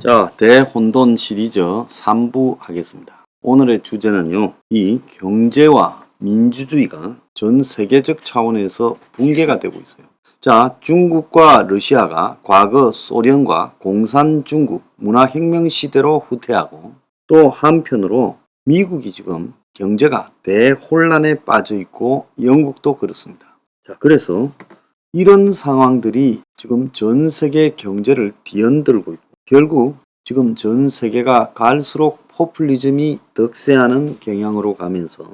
자, 대혼돈 시리즈 3부 하겠습니다. 오늘의 주제는요, 이 경제와 민주주의가 전 세계적 차원에서 붕괴가 되고 있어요. 자, 중국과 러시아가 과거 소련과 공산중국 문화혁명 시대로 후퇴하고, 또 한편으로 미국이 지금 경제가 대혼란에 빠져 있고 영국도 그렇습니다. 자, 그래서 이런 상황들이 지금 전 세계 경제를 뒤흔들고 있고, 결국 지금 전 세계가 갈수록 포퓰리즘이 득세하는 경향으로 가면서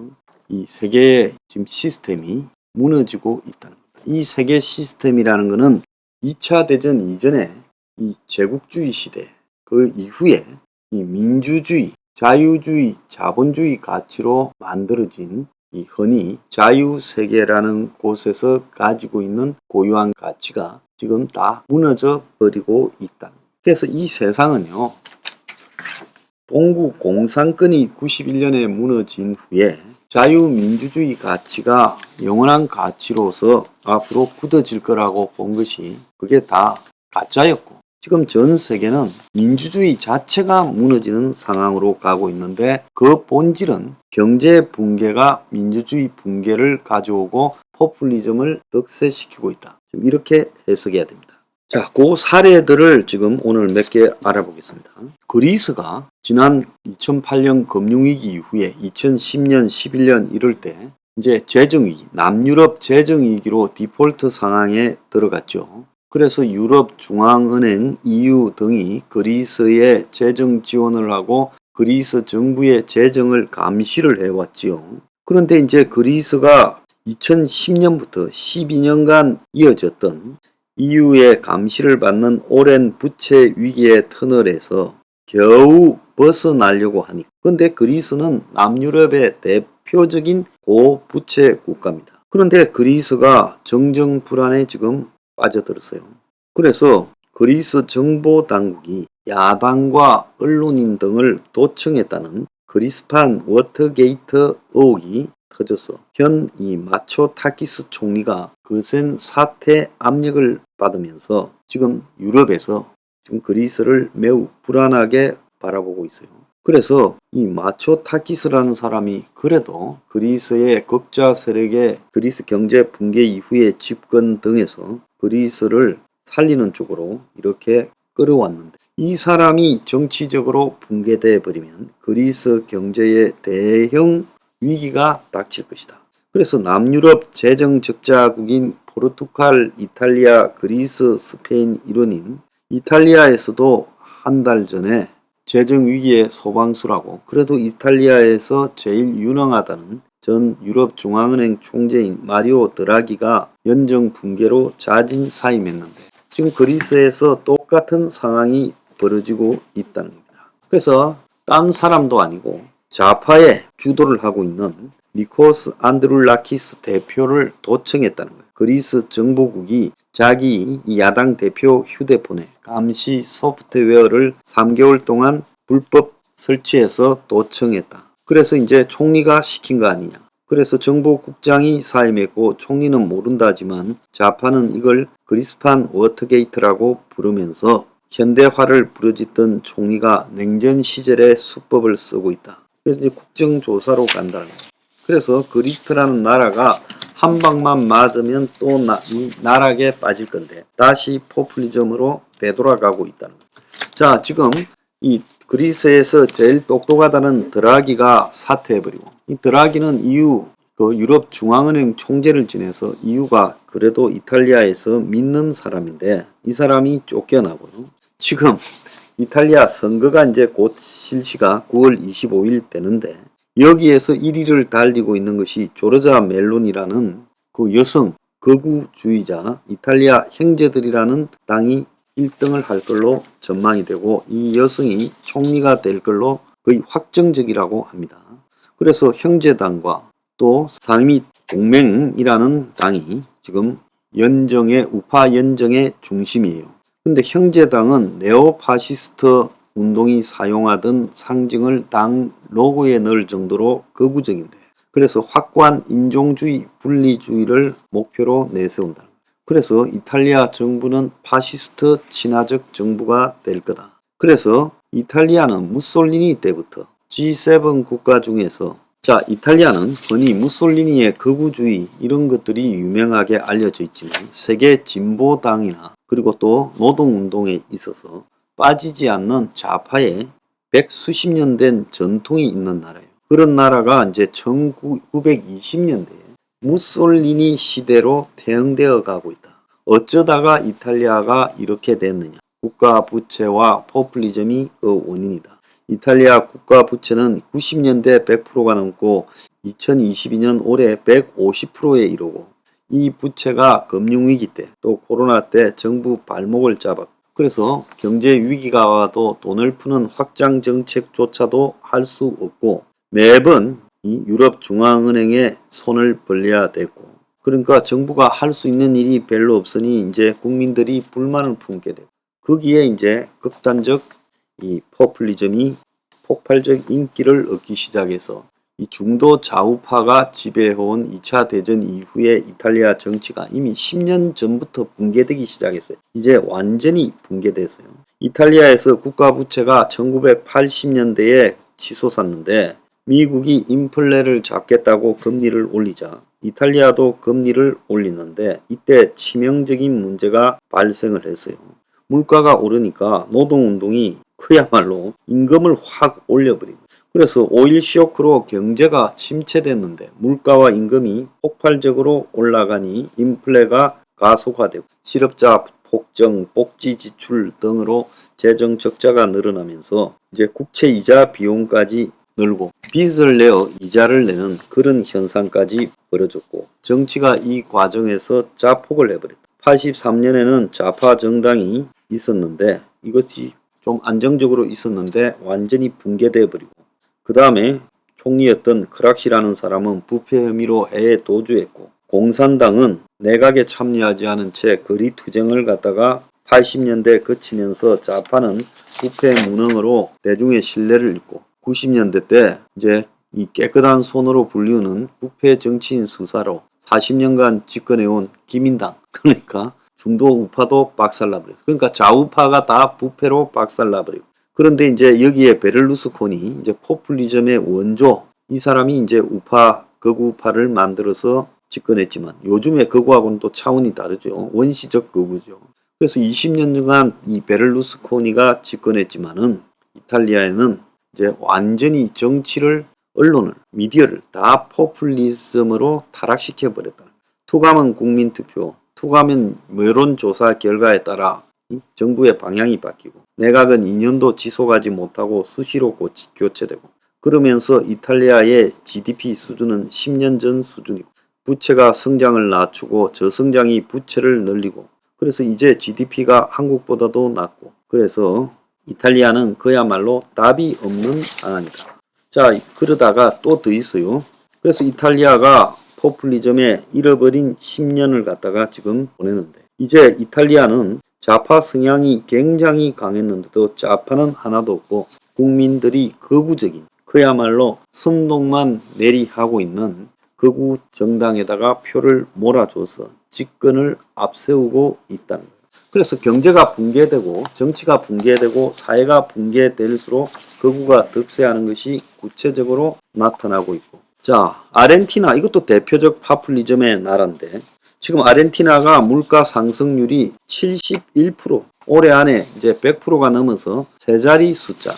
이 세계의 지금 시스템이 무너지고 있다는 겁니다. 이 세계 시스템이라는 것은 2차 대전 이전에 이 제국주의 시대, 그 이후에 이 민주주의, 자유주의, 자본주의 가치로 만들어진 이 흔히 자유세계라는 곳에서 가지고 있는 고유한 가치가 지금 다 무너져 버리고 있다. 그래서 이 세상은요, 동구 공산권이 91년에 무너진 후에 자유민주주의 가치가 영원한 가치로서 앞으로 굳어질 거라고 본 것이 그게 다 가짜였고, 지금 전 세계는 민주주의 자체가 무너지는 상황으로 가고 있는데, 그 본질은 경제 붕괴가 민주주의 붕괴를 가져오고 포퓰리즘을 득세시키고 있다. 이렇게 해석해야 됩니다. 자, 그 사례들을 지금 오늘 몇 개 알아보겠습니다. 그리스가 지난 2008년 금융위기 이후에 2010년, 11년 이럴 때 이제 재정위기, 남유럽 재정위기로 디폴트 상황에 들어갔죠. 그래서 유럽 중앙은행 EU 등이 그리스에 재정 지원을 하고 그리스 정부의 재정을 감시를 해왔지요. 그런데 이제 그리스가 2010년부터 12년간 이어졌던 EU의 감시를 받는 오랜 부채 위기의 터널에서 겨우 벗어나려고 하니, 근데 그리스는 남유럽의 대표적인 고부채 국가입니다. 그런데 그리스가 정정 불안에 지금 빠져들었어요. 그래서 그리스 정보 당국이 야당과 언론인 등을 도청했다는 그리스판 워터게이트 의혹이 터져서 현 이 마초타키스 총리가 거센 사퇴 압력을 받으면서 지금 유럽에서 지금 그리스를 매우 불안하게 바라보고 있어요. 그래서 이 마초타키스라는 사람이 그래도 그리스의 극좌 세력의 그리스 경제 붕괴 이후의 집권 등에서 그리스를 살리는 쪽으로 이렇게 끌어왔는데, 이 사람이 정치적으로 붕괴되어 버리면 그리스 경제의 대형 위기가 닥칠 것이다. 그래서 남유럽 재정 적자국인 포르투갈, 이탈리아, 그리스, 스페인 일원인 이탈리아에서도 한 달 전에 재정 위기의 소방수라고, 그래도 이탈리아에서 제일 유능하다는 전 유럽 중앙은행 총재인 마리오 드라기가 연정 붕괴로 자진 사임했는데, 지금 그리스에서 똑같은 상황이 벌어지고 있다는 겁니다. 그래서 딴 사람도 아니고 좌파의 주도를 하고 있는 니코스 안드룰라키스 대표를 도청했다는 거예요. 그리스 정보국이 자기 야당 대표 휴대폰에 감시 소프트웨어를 3개월 동안 불법 설치해서 도청했다. 그래서 이제 총리가 시킨 거 아니냐. 그래서 정보국장이 사임했고 총리는 모른다지만 좌파는 이걸 그리스판 워터게이트라고 부르면서 현대화를 부르짖던 총리가 냉전 시절의 수법을 쓰고 있다. 그래서 이제 국정조사로 간다는 거예요. 그래서 그리스라는 나라가 한 방만 맞으면 또 이 나락에 빠질 건데 다시 포퓰리즘으로 되돌아가고 있다는 거예요. 자, 지금 이 그리스에서 제일 똑똑하다는 드라기가 사퇴해버리고, 이 드라기는 EU 그 유럽 중앙은행 총재를 지내서 EU가 그래도 이탈리아에서 믿는 사람인데, 이 사람이 쫓겨나고요. 지금 이탈리아 선거가 이제 곧 실시가 9월 25일 되는데, 여기에서 1위를 달리고 있는 것이 조르자 멜로니라는 그 여성 거구주의자 이탈리아 형제들이라는 당이 1등을 할 걸로 전망이 되고, 이 여성이 총리가 될 걸로 거의 확정적이라고 합니다. 그래서 형제당과 또 상임위 동맹이라는 당이 지금 우파 연정의 중심이에요. 근데 형제당은 네오파시스트 운동이 사용하던 상징을 당 로고에 넣을 정도로 극우적인데, 그래서 확고한 인종주의, 분리주의를 목표로 내세운다. 그래서 이탈리아 정부는 파시스트 친화적 정부가 될 거다. 그래서 이탈리아는 무솔리니 때부터 G7 국가 중에서 이탈리아는 흔히 무솔리니의 극우주의 이런 것들이 유명하게 알려져 있지만 세계 진보당이나 그리고 또 노동운동에 있어서 빠지지 않는 좌파의 백수십 년 된 전통이 있는 나라예요. 그런 나라가 이제 1920년대에 무솔리니 시대로 퇴행되어 가고 있다. 어쩌다가 이탈리아가 이렇게 됐느냐? 국가 부채와 포퓰리즘이 그 원인이다. 이탈리아 국가 부채는 90년대 100%가 넘고 2022년 올해 150%에 이르고 이 부채가 금융위기 때 또 코로나 때 정부 발목을 잡았고 그래서 경제 위기가 와도 돈을 푸는 확장 정책조차도 할 수 없고 매번 이 유럽 중앙은행에 손을 벌려야 됐고 그러니까 정부가 할 수 있는 일이 별로 없으니 이제 국민들이 불만을 품게 되고 거기에 이제 극단적 이 포퓰리즘이 폭발적 인기를 얻기 시작해서 이 중도 좌우파가 지배해온 2차 대전 이후에 이탈리아 정치가 이미 10년 전부터 붕괴되기 시작했어요. 이제 완전히 붕괴됐어요. 이탈리아에서 국가 부채가 1980년대에 치솟았는데 미국이 인플레를 잡겠다고 금리를 올리자 이탈리아도 금리를 올리는데 이때 치명적인 문제가 발생을 했어요. 물가가 오르니까 노동운동이 그야말로 임금을 확 올려버린 거예요. 그래서 오일 쇼크로 경제가 침체됐는데 물가와 임금이 폭발적으로 올라가니 인플레가 가속화되고 실업자 폭증, 복지 지출 등으로 재정 적자가 늘어나면서 이제 국채 이자 비용까지 늘고 빚을 내어 이자를 내는 그런 현상까지 벌어졌고 정치가 이 과정에서 자폭을 해버렸다. 83년에는 좌파 정당이 있었는데 이것이 좀 안정적으로 있었는데 완전히 붕괴되어 버리고 그 다음에 총리였던 크락시라는 사람은 부패 혐의로 해외 도주했고 공산당은 내각에 참여하지 않은 채 거리투쟁을 갖다가 80년대 그치면서 좌파는 부패 무능으로 대중의 신뢰를 잃고 90년대 때 이제 이 깨끗한 손으로 불리우는 부패 정치인 수사로 40년간 집권해온 기민당 그러니까 중도 우파도 박살나버렸어요. 그러니까 좌우파가 다 부패로 박살나버리고 그런데 이제 여기에 베를루스코니 이제 포퓰리즘의 원조 이 사람이 이제 우파 극우파를 만들어서 집권했지만 요즘의 극우하고는 또 차원이 다르죠. 원시적 극우죠. 그래서 20년간 이 베를루스코니가 집권했지만은 이탈리아에는 이제 완전히 정치를 언론을 미디어를 다 포퓰리즘으로 타락시켜 버렸다. 투감은 국민투표, 투감은 여론조사 결과에 따라 정부의 방향이 바뀌고 내각은 2년도 지속하지 못하고 수시로 교체되고 그러면서 이탈리아의 GDP 수준은 10년 전 수준이고 부채가 성장을 낮추고 저성장이 부채를 늘리고 그래서 이제 GDP가 한국보다도 낮고 그래서 이탈리아는 그야말로 답이 없는 상황이다. 자 그러다가 또 더 있어요. 그래서 이탈리아가 포퓰리즘에 잃어버린 10년을 갖다가 지금 보내는데 이제 이탈리아는 좌파 성향이 굉장히 강했는데도 좌파는 하나도 없고 국민들이 극우적인 그야말로 선동만 내리하고 있는 극우 정당에다가 표를 몰아줘서 집권을 앞세우고 있다는 거예요. 그래서 경제가 붕괴되고 정치가 붕괴되고 사회가 붕괴될수록 극우가 득세하는 것이 구체적으로 나타나고 있고 자 아르헨티나 이것도 대표적 파퓰리즘의 나라인데 지금 아르헨티나가 물가 상승률이 71% 올해 안에 이제 100%가 넘어서 세 자리 숫자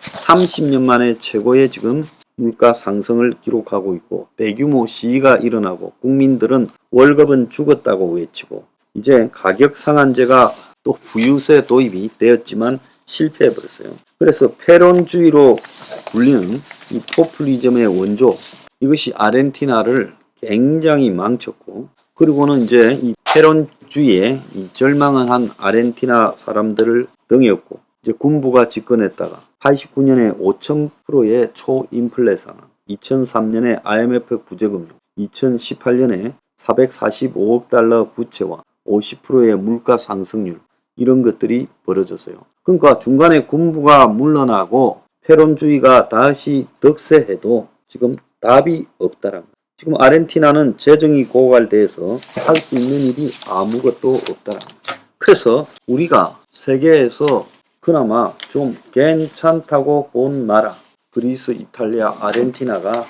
30년 만에 최고의 지금 물가 상승을 기록하고 있고 대규모 시위가 일어나고 국민들은 월급은 죽었다고 외치고 이제 가격 상한제가 또 부유세 도입이 되었지만 실패해버렸어요. 그래서 페론주의로 불리는 이 포퓰리즘의 원조 이것이 아르헨티나를 굉장히 망쳤고 그리고는 이제 이 페론주의에 이 절망을 한 아르헨티나 사람들을 등이었고 이제 군부가 집권했다가 89년에 5000%의 초인플레 상황, 2003년에 IMF 구제금융, 2018년에 445억 달러 부채와 50%의 물가 상승률 이런 것들이 벌어졌어요. 그러니까 중간에 군부가 물러나고 페론주의가 다시 득세해도 지금 답이 없다라는 거예요. 지금 아르헨티나는 재정이 고갈돼서 할 수 있는 일이 아무것도 없다라는 거예요. 그래서 우리가 세계에서 그나마 좀 괜찮다고 본 나라 그리스, 이탈리아, 아르헨티나가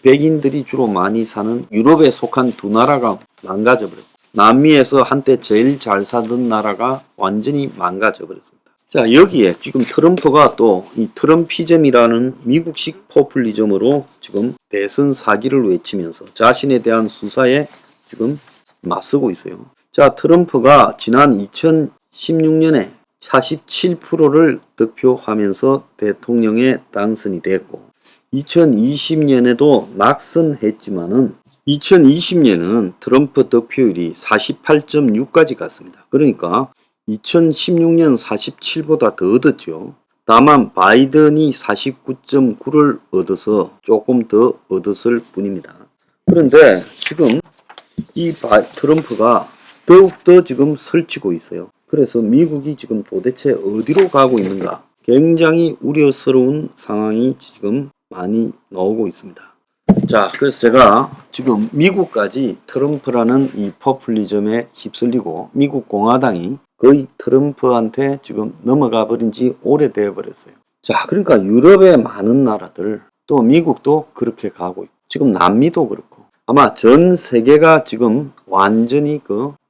백인들이 주로 많이 사는 유럽에 속한 두 나라가 망가져버렸고 남미에서 한때 제일 잘 사던 나라가 완전히 망가져버렸습니다. 자, 여기에 지금 트럼프가 또 이 트럼피즘이라는 미국식 포퓰리즘으로 지금 대선 사기를 외치면서 자신에 대한 수사에 지금 맞서고 있어요. 자, 트럼프가 지난 2016년에 47%를 득표하면서 대통령에 당선이 됐고 2020년에도 낙선했지만은 2020년은 트럼프 득표율이 48.6까지 갔습니다. 그러니까 2016년 47보다 더 얻었죠. 다만 바이든이 49.9를 얻어서 조금 더 얻었을 뿐입니다. 그런데 지금 이 트럼프가 더욱더 지금 설치고 있어요. 그래서 미국이 지금 도대체 어디로 가고 있는가? 굉장히 우려스러운 상황이 지금 많이 나오고 있습니다. 자, 그래서 제가 지금 미국까지 트럼프라는 이 포퓰리즘에 휩쓸리고 미국 공화당이 거의 트럼프한테 지금 넘어가 버린 지 오래되어 버렸어요. 자, 그러니까 유럽의 많은 나라들 또 미국도 그렇게 가고 있고 지금 남미도 그렇고 아마 전 세계가 지금 완전히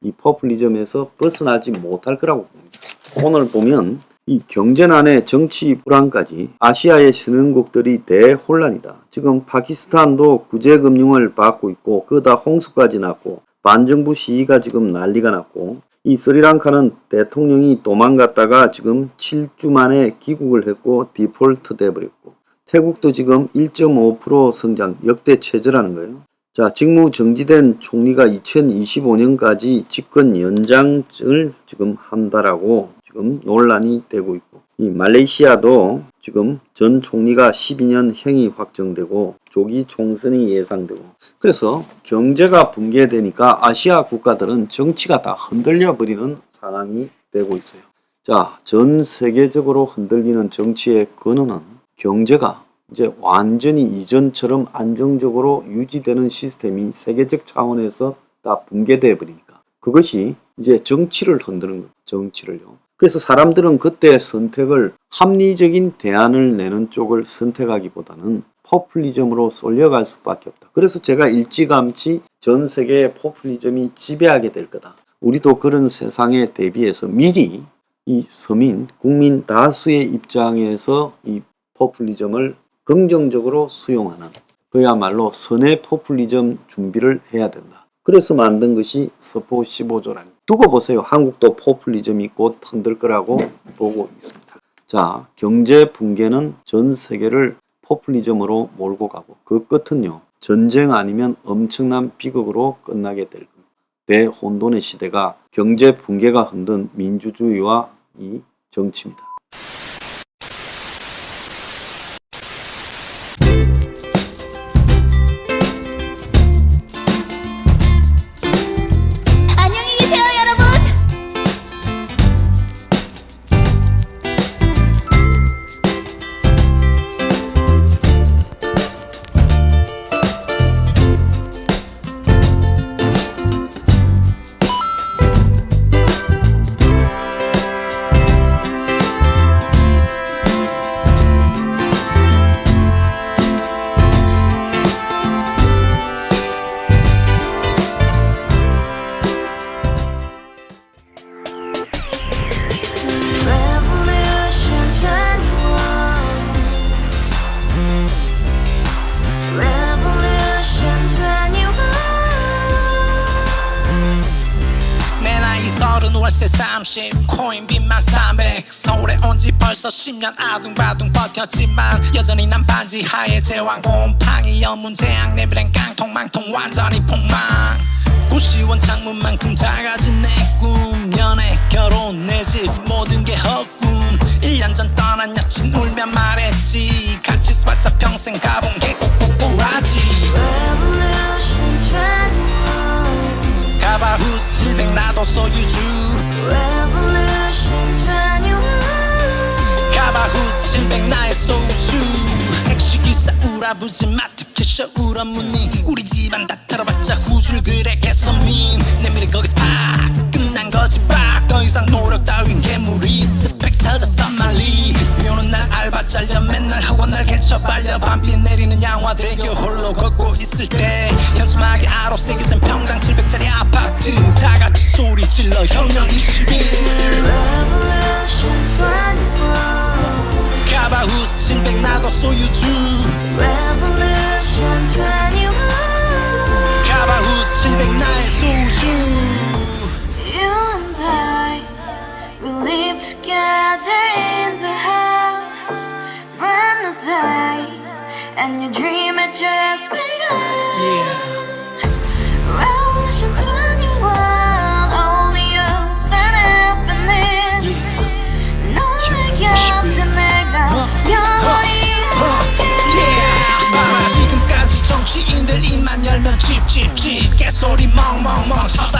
이 포퓰리즘에서 벗어나지 못할 거라고 봅니다. 오늘 보면 이 경제난에 정치 불안까지 아시아의 신흥국들이 대혼란이다. 지금 파키스탄도 구제금융을 받고 있고 그다 홍수까지 났고 반정부 시위가 지금 난리가 났고 이 스리랑카는 대통령이 도망갔다가 지금 7주 만에 귀국을 했고 디폴트 돼버렸고 태국도 지금 1.5% 성장 역대 최저라는 거예요. 자, 직무 정지된 총리가 2025년까지 집권 연장을 지금 한다라고 지금 논란이 되고 있고 이 말레이시아도 지금 전 총리가 12년 형이 확정되고 조기 총선이 예상되고 그래서 경제가 붕괴되니까 아시아 국가들은 정치가 다 흔들려 버리는 상황이 되고 있어요. 자, 전 세계적으로 흔들리는 정치의 근원은 경제가 이제 완전히 이전처럼 안정적으로 유지되는 시스템이 세계적 차원에서 다 붕괴되어 버리니까 그것이 이제 정치를 흔드는 거예요. 정치를요. 그래서 사람들은 그때 선택을 합리적인 대안을 내는 쪽을 선택하기보다는 포퓰리즘으로 쏠려갈 수밖에 없다. 그래서 제가 일찌감치 전 세계의 포퓰리즘이 지배하게 될 거다. 우리도 그런 세상에 대비해서 미리 이 서민, 국민 다수의 입장에서 이 포퓰리즘을 긍정적으로 수용하는 그야말로 선의 포퓰리즘 준비를 해야 된다. 그래서 만든 것이 서포 15조라는 두고 보세요. 한국도 포퓰리즘이 곧 흔들 거라고 보고 있습니다. 자, 경제 붕괴는 전 세계를 포퓰리즘으로 몰고 가고 그 끝은요. 전쟁 아니면 엄청난 비극으로 끝나게 될 겁니다. 대혼돈의 시대가 경제 붕괴가 흔든 민주주의와 이 정치입니다. 월세 30 코인빚만 300 서울에 온 지 벌써 10년 아둥바둥 버텼지만 여전히 난 반지 하에 제왕 곰팡이 연문제약 내비랭 깡통망통 완전히 폭망 구시원 창문만큼 작아진 내 꿈 연애 결혼 내 집 모든 게 헛꿈 1년 전 떠난 여친 울며 말했지 같이 써봤자 평생 가본 게 꼭꼭꼭하지 가바후스 700 나도 소유주 가바후스 700 나의 소유주 택시기사 우라부지 마트 캐셔 울어무니 우리 집안 다 털어봤자 후줄 그래 개선민 내 미래 거기서 팍 끝난 거지 팍 더 이상 노력 따윈 괴물이 스펙 찾아 싼 말 잘려 맨날 학원을 개쳐 빨려 밤비 내리는 양화대교 홀로 걷고 있을 때 현수막에 아로 새겨진 평당 700짜리 아파트 다같이 소리 질러 혁명 21 Revolution 21 카바우스 700 나도 소유주 Revolution 21 카바우스 700 나의 소주 You and I, we live together in the house. Brand new day, and your dream had just begun. Yeah. Revolution 21, only hope and happiness. 너의 곁에 내가 영원히 지금까지 정치인들 입만 열면 찝찝찝 개소리 멍멍멍 쳐다